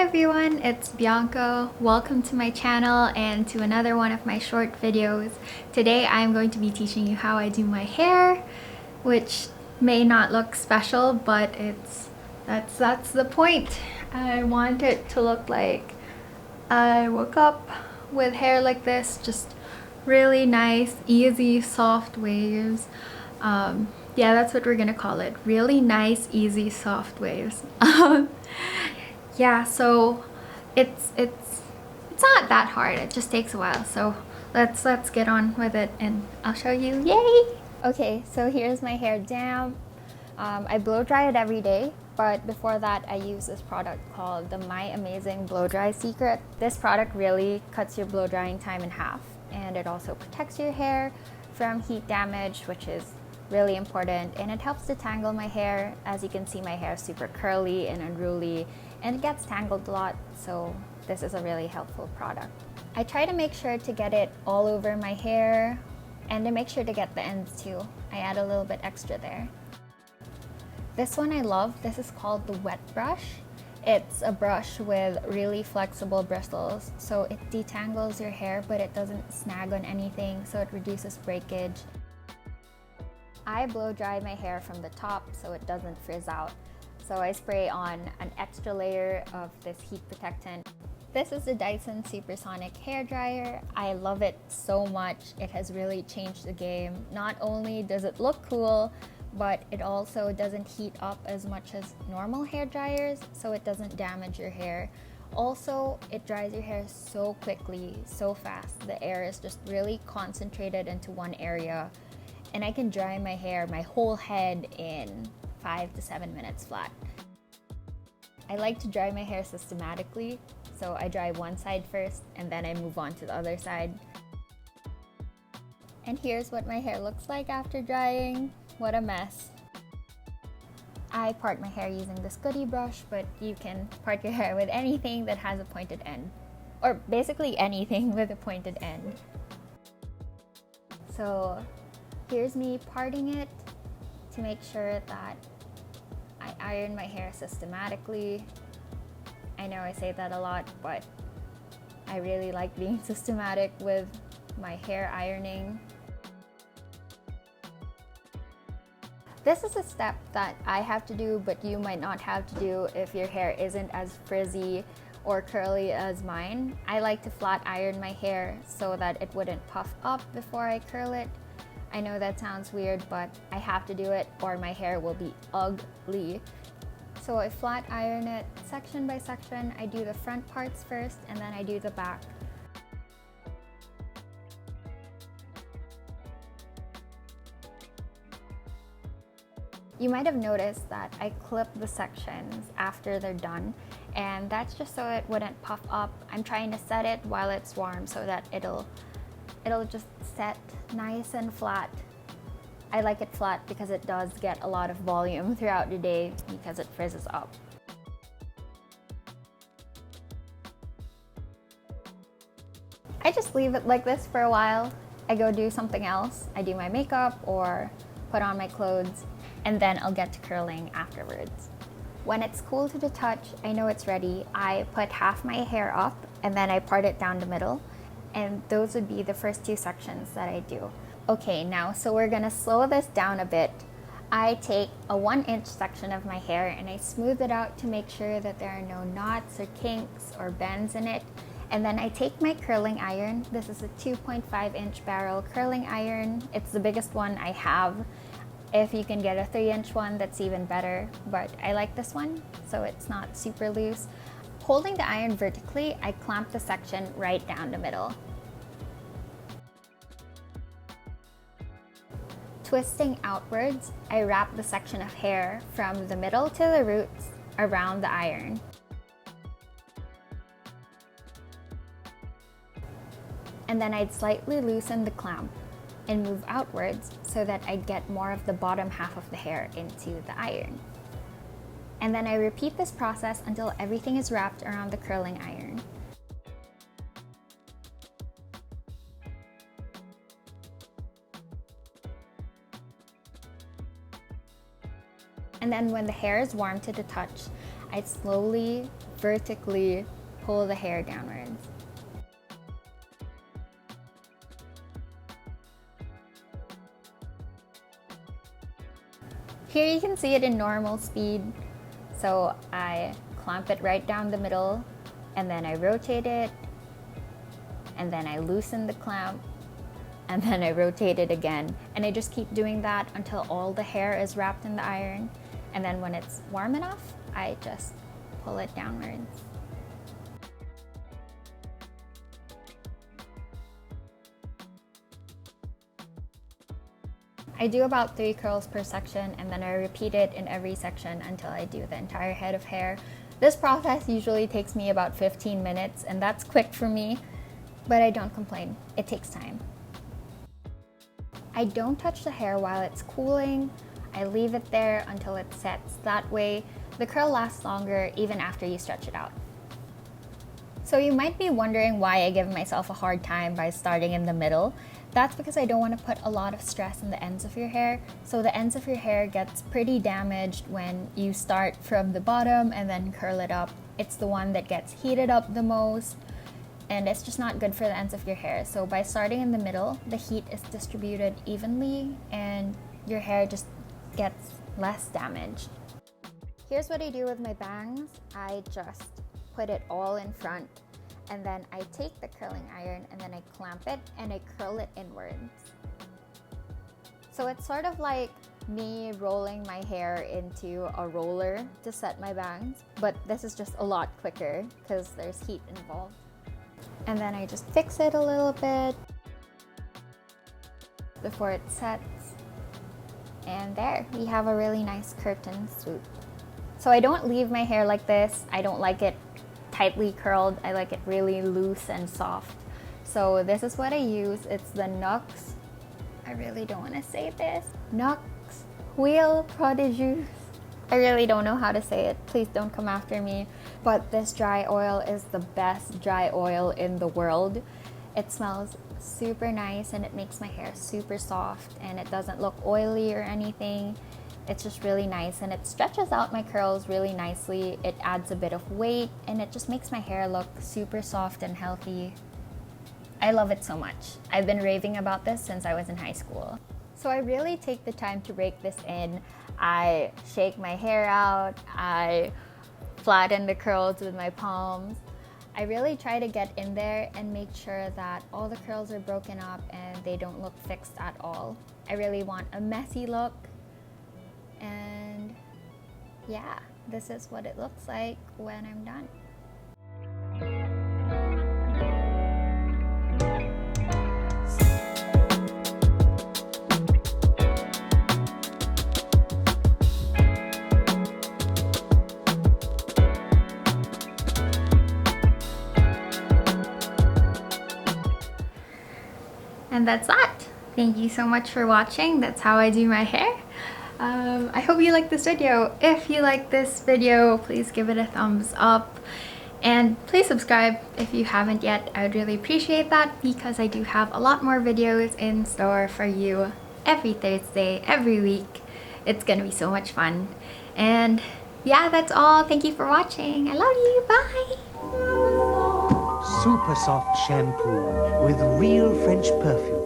everyone, it's Bianca. Welcome to my channel and to another one of my short videos. Today I'm going to be teaching you how I do my hair, which may not look special, but that's the point. I want it to look like I woke up with hair like this, just really nice, easy, soft waves. Yeah, that's what we're gonna call it. Really nice, easy, soft waves. Yeah, so it's not that hard. It just takes a while. So let's get on with it and I'll show you. Yay! Okay, so here's my hair damp. I blow dry it every day, but before that I use this product called the My Amazing Blow Dry Secret. This product really cuts your blow drying time in half, and it also protects your hair from heat damage, which is really important, and it helps detangle my hair. As you can see, my hair is super curly and unruly and it gets tangled a lot, so this is a really helpful product. I try to make sure to get it all over my hair and to make sure to get the ends too. I add a little bit extra there. This one I love. This is called the wet brush. It's a brush with really flexible bristles, so it detangles your hair but it doesn't snag on anything, so it reduces breakage. I blow dry my hair from the top so it doesn't frizz out. So I spray on an extra layer of this heat protectant. This is the Dyson Supersonic hair dryer. I love it so much. It has really changed the game. Not only does it look cool, but it also doesn't heat up as much as normal hair dryers, so it doesn't damage your hair. Also, it dries your hair so quickly, so fast. The air is just really concentrated into one area, and I can dry my hair, my whole head, in 5 to 7 minutes flat. I like to dry my hair systematically, so I dry one side first and then I move on to the other side. And here's what my hair looks like after drying. What a mess. I part my hair using this goodie brush, but you can part your hair with anything that has a pointed end, or basically anything with a pointed end. So here's me parting it to make sure that I iron my hair systematically. I know I say that a lot, but I really like being systematic with my hair ironing. This is a step that I have to do, but you might not have to do if your hair isn't as frizzy or curly as mine. I like to flat iron my hair so that it wouldn't puff up before I curl it. I know that sounds weird, but I have to do it or my hair will be ugly. So I flat iron it section by section. I do the front parts first and then I do the back. You might have noticed that I clip the sections after they're done, and that's just so it wouldn't puff up. I'm trying to set it while it's warm so that it'll just set nice and flat. I like it flat because it does get a lot of volume throughout the day because it frizzes up. I just leave it like this for a while. I go do something else. I do my makeup or put on my clothes, and then I'll get to curling afterwards. When it's cool to the touch, I know it's ready. I put half my hair up and then I part it down the middle. And those would be the first two sections that I do. Okay, now, so we're gonna slow this down a bit. I take a 1-inch section of my hair and I smooth it out to make sure that there are no knots or kinks or bends in it. And then I take my curling iron. This is a 2.5-inch barrel curling iron. It's the biggest one I have. If you can get a 3-inch one, that's even better, but I like this one, so it's not super loose. Holding the iron vertically, I clamp the section right down the middle. Twisting outwards, I wrap the section of hair from the middle to the roots around the iron. And then I'd slightly loosen the clamp and move outwards so that I'd get more of the bottom half of the hair into the iron. And then I repeat this process until everything is wrapped around the curling iron. And then when the hair is warm to the touch, I'd slowly vertically pull the hair downwards. Here you can see it in normal speed. So I clamp it right down the middle, and then I rotate it, and then I loosen the clamp, and then I rotate it again. And I just keep doing that until all the hair is wrapped in the iron. And then when it's warm enough, I just pull it downwards. I do about 3 curls per section, and then I repeat it in every section until I do the entire head of hair. This process usually takes me about 15 minutes, and that's quick for me, but I don't complain. It takes time. I don't touch the hair while it's cooling. I leave it there until it sets. That way, the curl lasts longer even after you stretch it out. So you might be wondering why I give myself a hard time by starting in the middle. That's because I don't want to put a lot of stress on the ends of your hair. So the ends of your hair gets pretty damaged when you start from the bottom and then curl it up. It's the one that gets heated up the most, and it's just not good for the ends of your hair. So by starting in the middle, the heat is distributed evenly and your hair just gets less damaged. Here's what I do with my bangs. I just put it all in front, and then I take the curling iron and then I clamp it and I curl it inwards. So it's sort of like me rolling my hair into a roller to set my bangs, but this is just a lot quicker because there's heat involved. And then I just fix it a little bit before it sets. And there, we have a really nice curtain swoop. So I don't leave my hair like this. I don't like it tightly curled. I like it really loose and soft. So this is what I use. It's the Nuxe. I really don't want to say this. Nuxe Huile Prodigieuse. I really don't know how to say it. Please don't come after me. But this dry oil is the best dry oil in the world. It smells super nice and it makes my hair super soft, and it doesn't look oily or anything. It's just really nice, and it stretches out my curls really nicely. It adds a bit of weight, and it just makes my hair look super soft and healthy. I love it so much. I've been raving about this since I was in high school. So I really take the time to rake this in. I shake my hair out. I flatten the curls with my palms. I really try to get in there and make sure that all the curls are broken up and they don't look fixed at all. I really want a messy look. And yeah, this is what it looks like when I'm done. And that's that. Thank you so much for watching. That's how I do my hair. I hope you liked this video. If you like this video, please give it a thumbs up, and please subscribe if you haven't yet. I would really appreciate that, because I do have a lot more videos in store for you every Thursday, every week. It's gonna be so much fun. And yeah, that's all. Thank you for watching. I love you. Bye. Super soft shampoo with real French perfume.